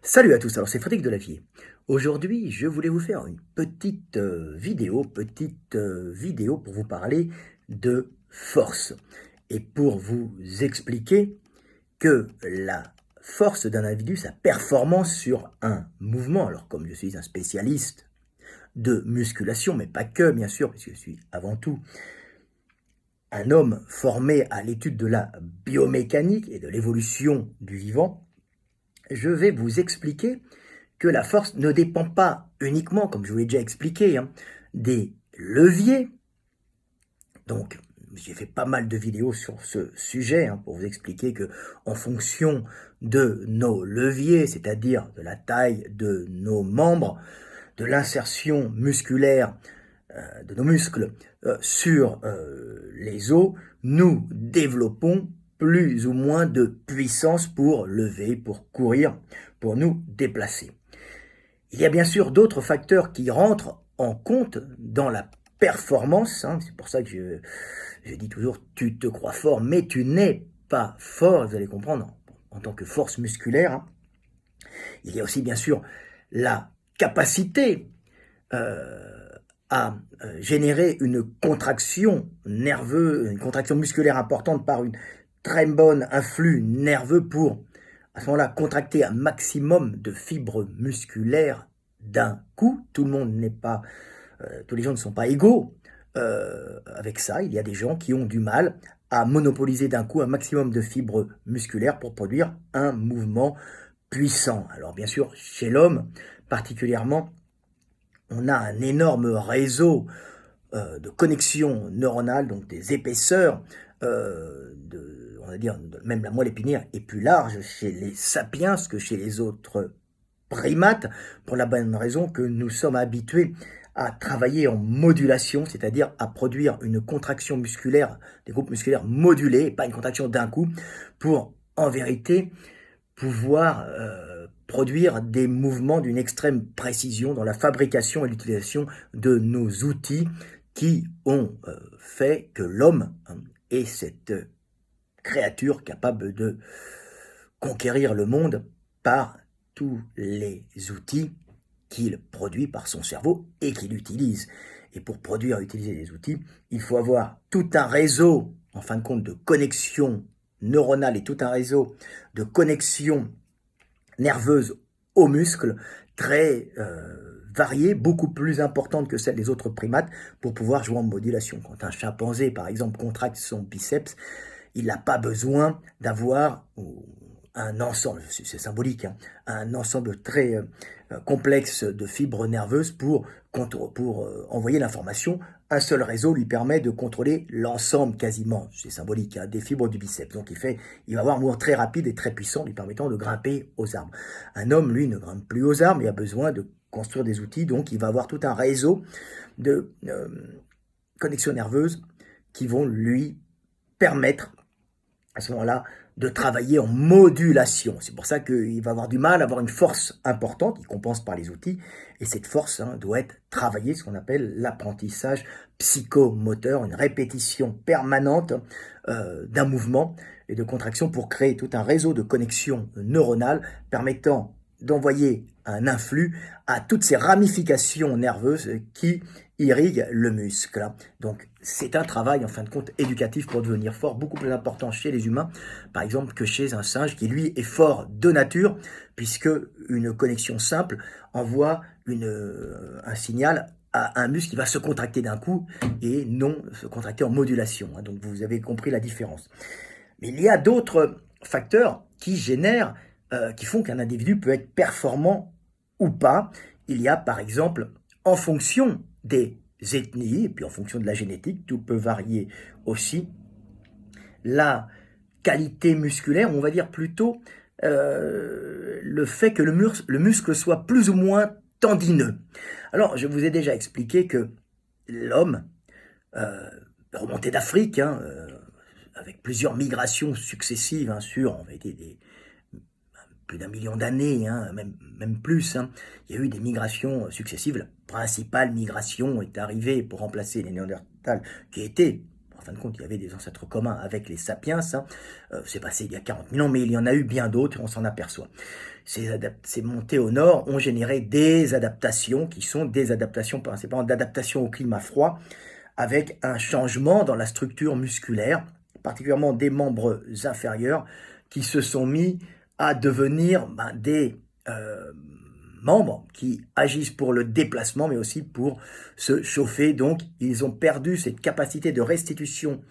Salut à tous, alors c'est Frédéric Delavier. Aujourd'hui, je voulais vous faire une petite vidéo pour vous parler de force et pour vous expliquer que la force d'un individu, sa performance sur un mouvement, alors comme je suis un spécialiste de musculation, mais pas que bien sûr, puisque je suis avant tout un homme formé à l'étude de la biomécanique et de l'évolution du vivant, je vais vous expliquer que la force ne dépend pas uniquement, comme je vous l'ai déjà expliqué, des leviers. Donc, j'ai fait pas mal de vidéos sur ce sujet pour vous expliquer que, en fonction de nos leviers, c'est-à-dire de la taille de nos membres, de l'insertion musculaire de nos muscles sur les os, nous développons plus ou moins de puissance pour lever, pour courir, pour nous déplacer. Il y a bien sûr d'autres facteurs qui rentrent en compte dans la performance. C'est pour ça que je dis toujours, tu te crois fort, mais tu n'es pas fort, vous allez comprendre, en tant que force musculaire. Il y a aussi bien sûr la capacité à générer une contraction nerveuse, une contraction musculaire importante par une très bonne influx nerveux pour, à ce moment-là, contracter un maximum de fibres musculaires d'un coup. Tout le monde n'est pas, tous les gens ne sont pas égaux avec ça. Il y a des gens qui ont du mal à monopoliser d'un coup un maximum de fibres musculaires pour produire un mouvement puissant. Alors bien sûr, chez l'homme particulièrement, on a un énorme réseau de connexions neuronales, donc des épaisseurs, on va dire, même la moelle épinière est plus large chez les sapiens que chez les autres primates, pour la bonne raison que nous sommes habitués à travailler en modulation, c'est-à-dire à produire une contraction musculaire, des groupes musculaires modulés, et pas une contraction d'un coup, pour en vérité pouvoir produire des mouvements d'une extrême précision dans la fabrication et l'utilisation de nos outils qui ont fait que l'homme est cette créature capable de conquérir le monde par tous les outils qu'il produit par son cerveau et qu'il utilise. Et pour produire et utiliser des outils, il faut avoir tout un réseau, en fin de compte, de connexions neuronales et tout un réseau de connexions nerveuses aux muscles très variées, beaucoup plus importantes que celles des autres primates pour pouvoir jouer en modulation. Quand un chimpanzé, par exemple, contracte son biceps, il n'a pas besoin d'avoir un ensemble, c'est symbolique, un ensemble très complexe de fibres nerveuses pour envoyer l'information. Un seul réseau lui permet de contrôler l'ensemble quasiment, c'est symbolique, des fibres du biceps. Donc il va avoir un mouvement très rapide et très puissant lui permettant de grimper aux arbres. Un homme, lui, ne grimpe plus aux arbres, il a besoin de construire des outils, donc il va avoir tout un réseau de connexions nerveuses qui vont lui permettre à ce moment-là de travailler en modulation. C'est pour ça qu'il va avoir du mal à avoir une force importante, il compense par les outils, et cette force doit être travaillée, ce qu'on appelle l'apprentissage psychomoteur, une répétition permanente d'un mouvement et de contraction pour créer tout un réseau de connexions neuronales permettant d'envoyer un influx à toutes ces ramifications nerveuses qui irriguent le muscle. Donc c'est un travail en fin de compte éducatif pour devenir fort, beaucoup plus important chez les humains, par exemple, que chez un singe qui lui est fort de nature, puisque une connexion simple envoie un signal à un muscle qui va se contracter d'un coup et non se contracter en modulation. Donc vous avez compris la différence. Mais il y a d'autres facteurs qui génèrent, qui font qu'un individu peut être performant ou pas. Il y a par exemple, en fonction des ethnies, et puis en fonction de la génétique, tout peut varier aussi, la qualité musculaire, on va dire plutôt le fait que le muscle soit plus ou moins tendineux. Alors, je vous ai déjà expliqué que l'homme, remonté d'Afrique, avec plusieurs migrations successives sur, on va dire, plus d'un million d'années, même plus. Il y a eu des migrations successives. La principale migration est arrivée pour remplacer les Néandertals, qui étaient fin de compte, il y avait des ancêtres communs avec les sapiens, hein. C'est passé il y a 40 000 ans, mais il y en a eu bien d'autres, on s'en aperçoit. Ces montées au nord ont généré des adaptations qui sont des adaptations principalement d'adaptation au climat froid, avec un changement dans la structure musculaire, particulièrement des membres inférieurs, qui se sont mis à devenir des membres qui agissent pour le déplacement, mais aussi pour se chauffer. Donc, ils ont perdu cette capacité de restitution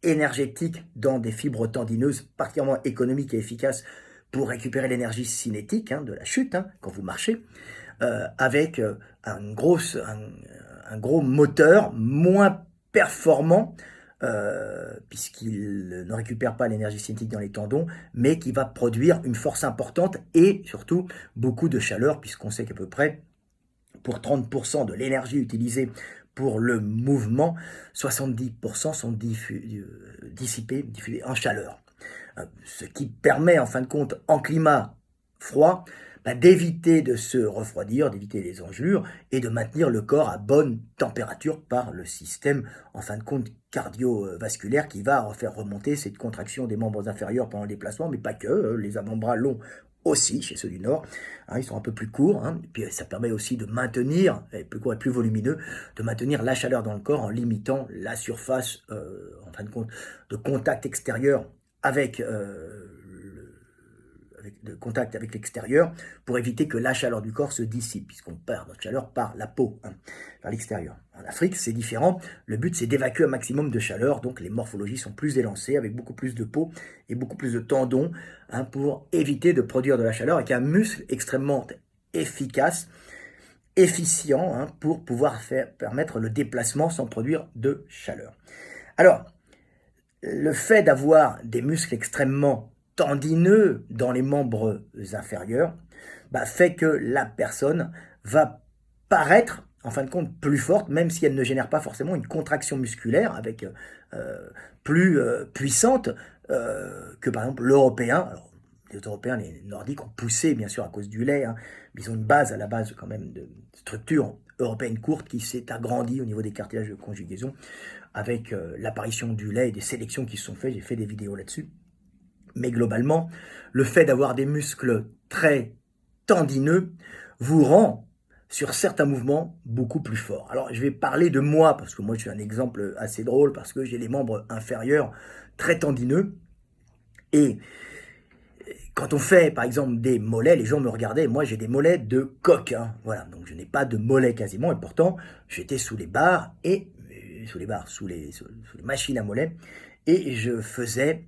énergétique dans des fibres tendineuses particulièrement économiques et efficaces pour récupérer l'énergie cinétique de la chute quand vous marchez, avec un gros moteur moins performant, puisqu'il ne récupère pas l'énergie cinétique dans les tendons, mais qui va produire une force importante et surtout beaucoup de chaleur, puisqu'on sait qu'à peu près pour 30% de l'énergie utilisée pour le mouvement, 70% sont diffusés en chaleur. Ce qui permet en fin de compte, en climat froid, d'éviter de se refroidir, d'éviter les engelures et de maintenir le corps à bonne température par le système, en fin de compte, cardiovasculaire qui va faire remonter cette contraction des membres inférieurs pendant le déplacement, mais pas que, les avant-bras longs aussi, chez ceux du Nord, ils sont un peu plus courts, et puis ça permet aussi de maintenir, plus court et plus volumineux, de maintenir la chaleur dans le corps en limitant la surface, en fin de compte, de contact extérieur avec de contact avec l'extérieur pour éviter que la chaleur du corps se dissipe, puisqu'on perd notre chaleur par la peau, vers l'extérieur. En Afrique, c'est différent. Le but, c'est d'évacuer un maximum de chaleur, donc les morphologies sont plus élancées, avec beaucoup plus de peau et beaucoup plus de tendons, pour éviter de produire de la chaleur, avec un muscle extrêmement efficace, efficient, pour pouvoir permettre le déplacement sans produire de chaleur. Alors, le fait d'avoir des muscles extrêmement tendineux dans les membres inférieurs fait que la personne va paraître, en fin de compte, plus forte, même si elle ne génère pas forcément une contraction musculaire avec plus puissante que par exemple l'Européen. Alors, les Européens, les Nordiques ont poussé bien sûr à cause du lait, mais ils ont une base à la base quand même de structure européenne courte qui s'est agrandie au niveau des cartilages de conjugaison avec l'apparition du lait et des sélections qui se sont faites. J'ai fait des vidéos là-dessus. Mais globalement, le fait d'avoir des muscles très tendineux vous rend, sur certains mouvements, beaucoup plus fort. Alors, je vais parler de moi, parce que moi, je suis un exemple assez drôle, parce que j'ai les membres inférieurs très tendineux. Et quand on fait, par exemple, des mollets, les gens me regardaient, moi, j'ai des mollets de coq. Voilà, donc je n'ai pas de mollets quasiment, et pourtant, j'étais sous les barres, sous les machines à mollets, et je faisais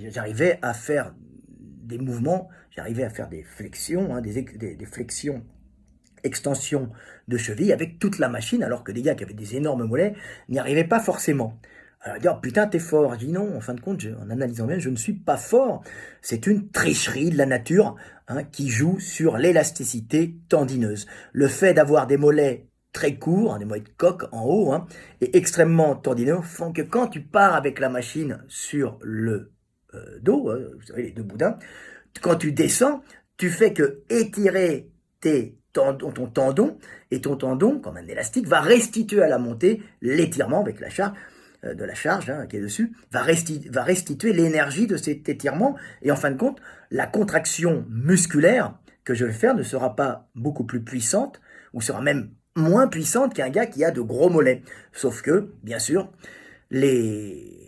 j'arrivais à faire des mouvements, j'arrivais à faire des flexions, des flexions, extensions de cheville avec toute la machine, alors que des gars qui avaient des énormes mollets n'y arrivaient pas forcément. Alors, dire, putain, t'es fort. Je dis non, en fin de compte, en analysant bien, je ne suis pas fort. C'est une tricherie de la nature qui joue sur l'élasticité tendineuse. Le fait d'avoir des mollets très courts, des mollets de coq en haut, et extrêmement tendineux, font que quand tu pars avec la machine sur le dos, vous savez, les deux boudins, quand tu descends, tu fais que étirer ton tendon, et ton tendon, comme un élastique, va restituer à la montée l'étirement avec la charge, qui est dessus, va restituer l'énergie de cet étirement, et en fin de compte, la contraction musculaire que je vais faire ne sera pas beaucoup plus puissante, ou sera même moins puissante qu'un gars qui a de gros mollets. Sauf que, bien sûr, l'énergie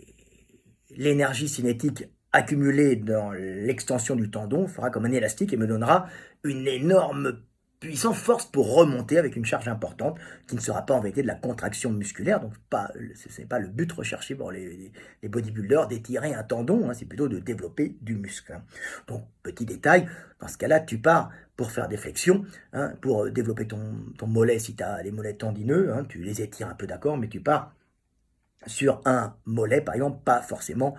cinétique accumulée dans l'extension du tendon fera comme un élastique et me donnera une énorme puissance, force pour remonter avec une charge importante qui ne sera pas en vérité de la contraction musculaire. Donc, ce n'est pas le but recherché pour les bodybuilders d'étirer un tendon, c'est plutôt de développer du muscle. Donc, petit détail, dans ce cas-là, tu pars pour faire des flexions, pour développer ton mollet si tu as les mollets tendineux, tu les étires un peu d'accord, mais tu pars sur un mollet, par exemple, pas forcément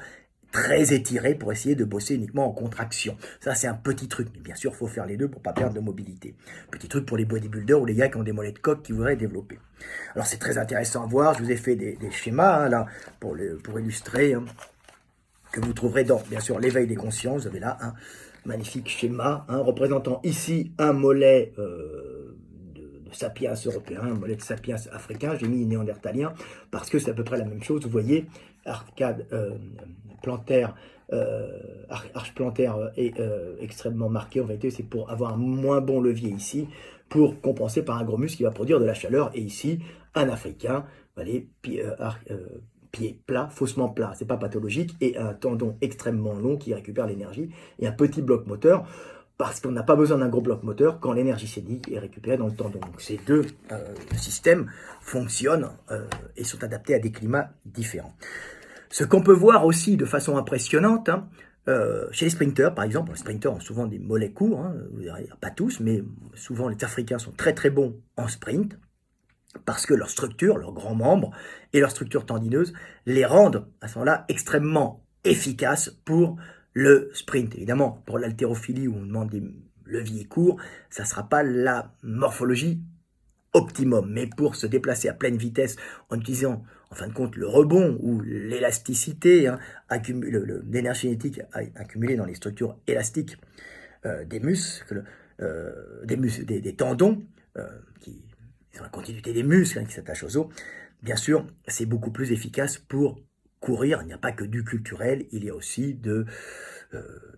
très étiré pour essayer de bosser uniquement en contraction. Ça, c'est un petit truc. Mais bien sûr, il faut faire les deux pour ne pas perdre de mobilité. Petit truc pour les bodybuilders ou les gars qui ont des mollets de coq qui voudraient développer. Alors, c'est très intéressant à voir. Je vous ai fait des schémas, là, pour illustrer, que vous trouverez dans, bien sûr, l'éveil des consciences. Vous avez là un magnifique schéma, représentant ici un mollet de sapiens européen, un modèle de sapiens africain, j'ai mis néandertalien, parce que c'est à peu près la même chose, vous voyez, arcade plantaire, arche plantaire est extrêmement marquée, en vérité c'est pour avoir un moins bon levier ici, pour compenser par un gros muscle qui va produire de la chaleur, et ici, un africain, allez, pied plat, faussement plat, c'est pas pathologique, et un tendon extrêmement long qui récupère l'énergie, et un petit bloc moteur, parce qu'on n'a pas besoin d'un gros bloc moteur quand l'énergie cinétique est récupérée dans le tendon. Donc ces deux systèmes fonctionnent et sont adaptés à des climats différents. Ce qu'on peut voir aussi de façon impressionnante, chez les sprinteurs, par exemple, les sprinteurs ont souvent des mollets courts, vous verrez, pas tous, mais souvent les Africains sont très très bons en sprint, parce que leur structure, leurs grands membres et leur structure tendineuse les rendent à ce moment-là extrêmement efficaces pour le sprint. Évidemment, pour l'haltérophilie où on demande des leviers courts, ça ne sera pas la morphologie optimum, mais pour se déplacer à pleine vitesse en utilisant en fin de compte le rebond ou l'élasticité, l'énergie cinétique accumulée dans les structures élastiques des muscles, des tendons, qui sont la continuité des muscles qui s'attachent aux os, bien sûr, c'est beaucoup plus efficace pour courir. Il n'y a pas que du culturel, il y a aussi de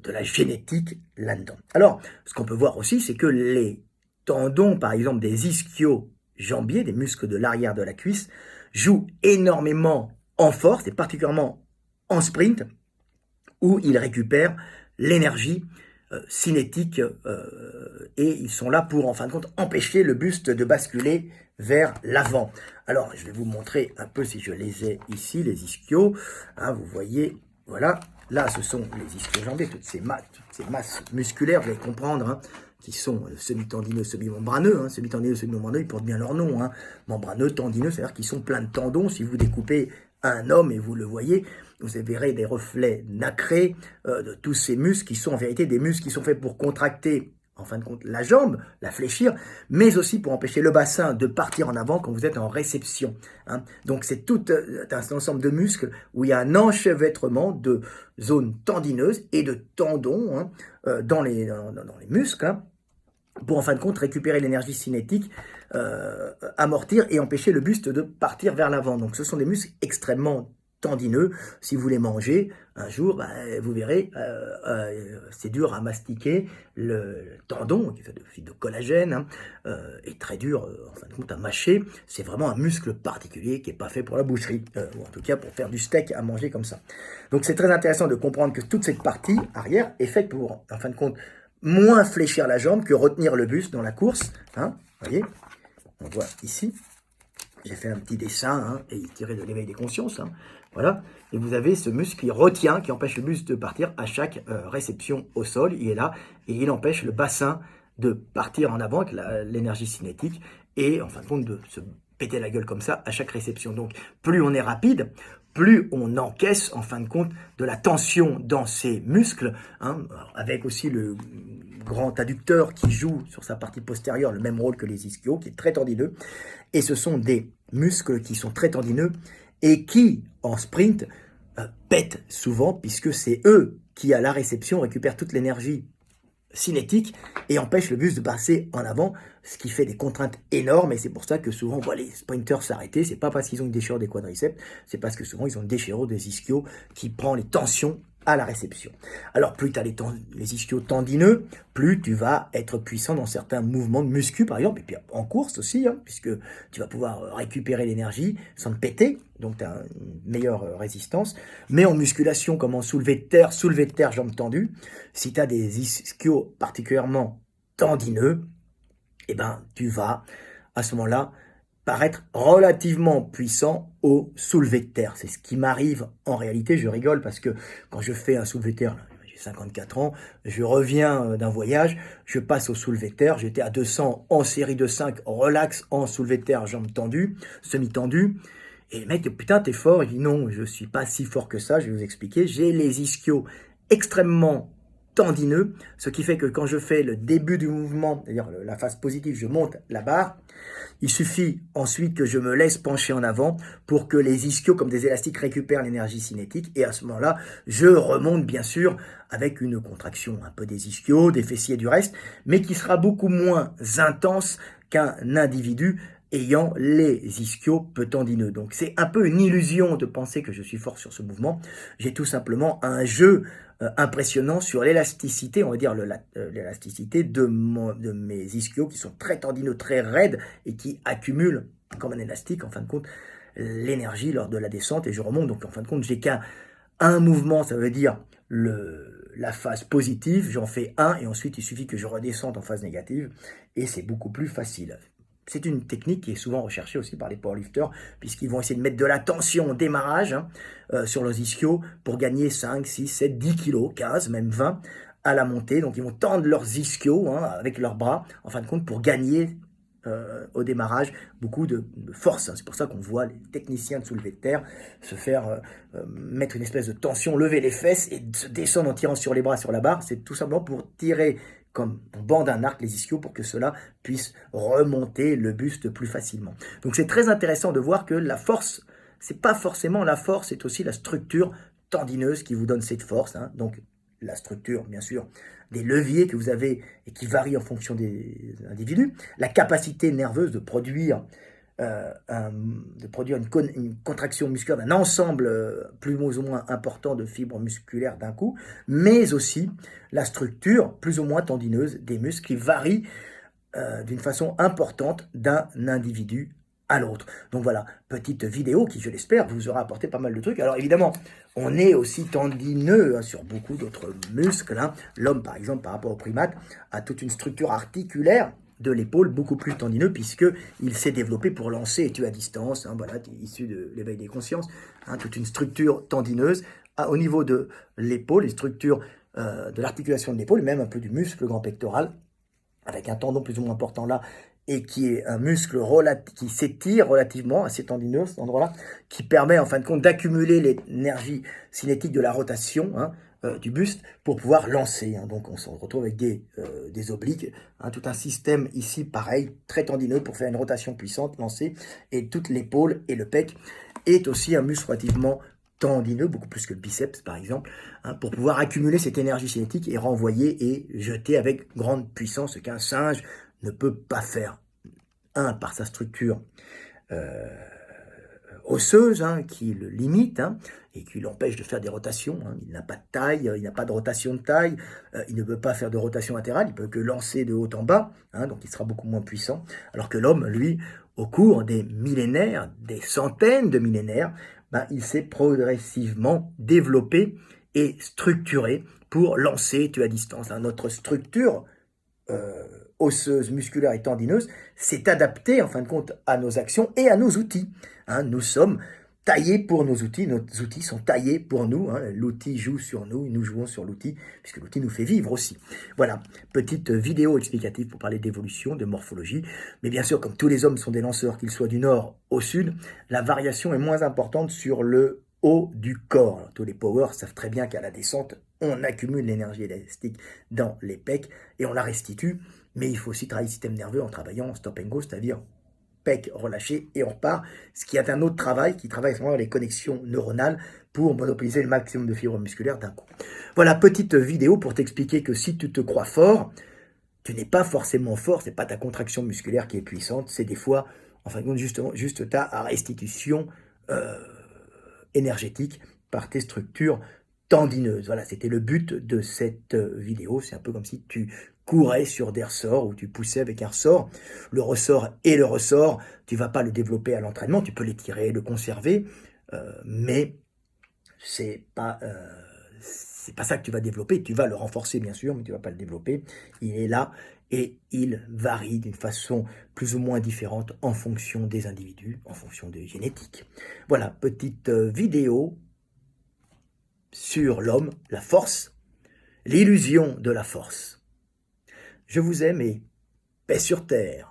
la génétique là-dedans. Alors, ce qu'on peut voir aussi, c'est que les tendons, par exemple, des ischio-jambiers, des muscles de l'arrière de la cuisse, jouent énormément en force, et particulièrement en sprint, où ils récupèrent l'énergie cinétique et ils sont là pour, en fin de compte, empêcher le buste de basculer vers l'avant. Alors, je vais vous montrer un peu si je les ai ici, les ischios. Vous voyez, voilà. Là, ce sont les ischio-jambiers, toutes ces masses musculaires, vous allez comprendre, qui sont semi-tendineux, semi-membraneux. Semi-tendineux, semi-membraneux, ils portent bien leur nom. Membraneux, tendineux, c'est-à-dire qu'ils sont pleins de tendons. Si vous découpez un homme et vous le voyez, vous verrez des reflets nacrés de tous ces muscles qui sont en vérité des muscles qui sont faits pour contracter, en fin de compte, la jambe, la fléchir, mais aussi pour empêcher le bassin de partir en avant quand vous êtes en réception. Donc c'est tout un ensemble de muscles où il y a un enchevêtrement de zones tendineuses et de tendons dans les muscles, pour en fin de compte récupérer l'énergie cinétique, amortir et empêcher le buste de partir vers l'avant. Donc ce sont des muscles extrêmement tendineux. Si vous les mangez un jour, vous verrez, c'est dur à mastiquer. Le tendon, qui est fait de fibres de collagène, est très dur en fin de compte à mâcher. C'est vraiment un muscle particulier qui n'est pas fait pour la boucherie, ou en tout cas pour faire du steak à manger comme ça. Donc c'est très intéressant de comprendre que toute cette partie arrière est faite pour, en fin de compte, moins fléchir la jambe que retenir le buste dans la course. Vous voyez, on voit ici, j'ai fait un petit dessin et tiré de l'éveil des consciences. Voilà, et vous avez ce muscle qui retient, qui empêche le buste de partir à chaque réception au sol. Il est là et il empêche le bassin de partir en avant avec l'énergie cinétique et en fin de compte de se péter la gueule comme ça à chaque réception. Donc plus on est rapide, plus on encaisse en fin de compte de la tension dans ses muscles, avec aussi le grand adducteur qui joue sur sa partie postérieure le même rôle que les ischios, qui est très tendineux. Et ce sont des muscles qui sont très tendineux et qui, en sprint, pètent souvent, puisque c'est eux qui, à la réception, récupèrent toute l'énergie cinétique et empêchent le buste de passer en avant, ce qui fait des contraintes énormes. Et c'est pour ça que souvent on voit les sprinteurs s'arrêter. C'est pas parce qu'ils ont une déchirure des quadriceps, c'est parce que souvent ils ont une déchirure des ischios qui prend les tensions à la réception. Alors plus tu as les ischios tendineux, plus tu vas être puissant dans certains mouvements de muscu par exemple, et puis en course aussi, puisque tu vas pouvoir récupérer l'énergie sans te péter, donc tu as une meilleure résistance. Mais en musculation, comme en soulevé de terre, jambes tendues, si tu as des ischios particulièrement tendineux, tu vas à ce moment-là paraître relativement puissant au soulevé de terre. C'est ce qui m'arrive en réalité. Je rigole parce que quand je fais un soulevé de terre, j'ai 54 ans, je reviens d'un voyage, je passe au soulevé de terre, j'étais à 200 en série de 5, relax en soulevé de terre, jambes tendues, semi-tendues. Et le mec, putain, t'es fort. Il dit non, je suis pas si fort que ça, je vais vous expliquer. J'ai les ischios extrêmement tendineux, ce qui fait que quand je fais le début du mouvement, c'est-à-dire la phase positive, je monte la barre, il suffit ensuite que je me laisse pencher en avant pour que les ischios, comme des élastiques, récupèrent l'énergie cinétique. Et à ce moment-là, je remonte bien sûr avec une contraction un peu des ischios, des fessiers et du reste, mais qui sera beaucoup moins intense qu'un individu ayant les ischios peu tendineux. Donc c'est un peu une illusion de penser que je suis fort sur ce mouvement. J'ai tout simplement un jeu impressionnant sur l'élasticité, on va dire l'élasticité de mes ischios qui sont très tendineux, très raides et qui accumulent comme un élastique en fin de compte l'énergie lors de la descente et je remonte. Donc en fin de compte j'ai qu'un mouvement, ça veut dire la phase positive, j'en fais un et ensuite il suffit que je redescende en phase négative et c'est beaucoup plus facile. C'est une technique qui est souvent recherchée aussi par les powerlifters, puisqu'ils vont essayer de mettre de la tension au démarrage sur leurs ischios pour gagner 5, 6, 7, 10 kilos, 15, même 20 à la montée. Donc ils vont tendre leurs ischios avec leurs bras, en fin de compte, pour gagner au démarrage beaucoup de force. C'est pour ça qu'on voit les techniciens de soulevé de terre se faire mettre une espèce de tension, lever les fesses et se descendre en tirant sur les bras, sur la barre. C'est tout simplement pour tirer comme on bande un arc les ischios pour que cela puisse remonter le buste plus facilement. Donc c'est très intéressant de voir que la force, c'est pas forcément la force, c'est aussi la structure tendineuse qui vous donne cette force. Donc la structure, bien sûr, des leviers que vous avez et qui varient en fonction des individus, la capacité nerveuse de produire une contraction musculaire d'un ensemble plus ou moins important de fibres musculaires d'un coup, mais aussi la structure plus ou moins tendineuse des muscles qui varie d'une façon importante d'un individu à l'autre. Donc voilà, petite vidéo qui, je l'espère, vous aura apporté pas mal de trucs. Alors évidemment, on est aussi tendineux sur beaucoup d'autres muscles. L'homme, par exemple, par rapport au primate, a toute une structure articulaire de l'épaule beaucoup plus tendineux puisqu'il s'est développé pour lancer et tuer à distance, voilà, issu de l'éveil des consciences, toute une structure tendineuse au niveau de l'épaule, les structures de l'articulation de l'épaule, même un peu du muscle grand pectoral, avec un tendon plus ou moins important là, et qui est un muscle qui s'étire relativement, assez tendineux, cet endroit-là, qui permet en fin de compte d'accumuler l'énergie cinétique de la rotation du buste pour pouvoir lancer. Donc on se retrouve avec des obliques, tout un système ici pareil, très tendineux pour faire une rotation puissante, lancer, et toute l'épaule et le pec est aussi un muscle relativement tendineux, beaucoup plus que le biceps par exemple, pour pouvoir accumuler cette énergie cinétique et renvoyer et jeter avec grande puissance, ce qu'un singe ne peut pas faire. Par sa structure osseuse qui le limite et qui l'empêche de faire des rotations. Il n'a pas de taille, il n'a pas de rotation de taille, il ne peut pas faire de rotation latérale, il peut que lancer de haut en bas, donc il sera beaucoup moins puissant. Alors que l'homme, lui, au cours des millénaires, des centaines de millénaires, il s'est progressivement développé et structuré pour lancer tuer à distance. Notre structure osseuse, musculaire et tendineuse, s'est adaptée en fin de compte à nos actions et à nos outils. Nous sommes taillés pour nos outils sont taillés pour nous. L'outil joue sur nous, nous jouons sur l'outil, puisque l'outil nous fait vivre aussi. Voilà, petite vidéo explicative pour parler d'évolution, de morphologie. Mais bien sûr, comme tous les hommes sont des lanceurs, qu'ils soient du nord au sud, la variation est moins importante sur le haut du corps. Alors, tous les powers savent très bien qu'à la descente, on accumule l'énergie élastique dans les pecs et on la restitue. Mais il faut aussi travailler le système nerveux en travaillant en stop and go, c'est-à-dire pec relâché et on repart. Ce qui est un autre travail qui travaille vraiment les connexions neuronales pour monopoliser le maximum de fibres musculaires d'un coup. Voilà, petite vidéo pour t'expliquer que si tu te crois fort, tu n'es pas forcément fort, c'est pas ta contraction musculaire qui est puissante, c'est des fois, en fin de compte, juste ta restitution énergétique par tes structures tendineuses. Voilà, c'était le but de cette vidéo. C'est un peu comme si tu courais sur des ressorts ou tu poussais avec un ressort. Le ressort est le ressort. Tu vas pas le développer à l'entraînement. Tu peux l'étirer, le conserver, mais c'est pas ça que tu vas développer. Tu vas le renforcer bien sûr, mais tu vas pas le développer. Il est là et il varie d'une façon plus ou moins différente en fonction des individus, en fonction de génétique. Voilà, petite vidéo sur l'homme, la force, l'illusion de la force. Je vous aime et paix sur terre.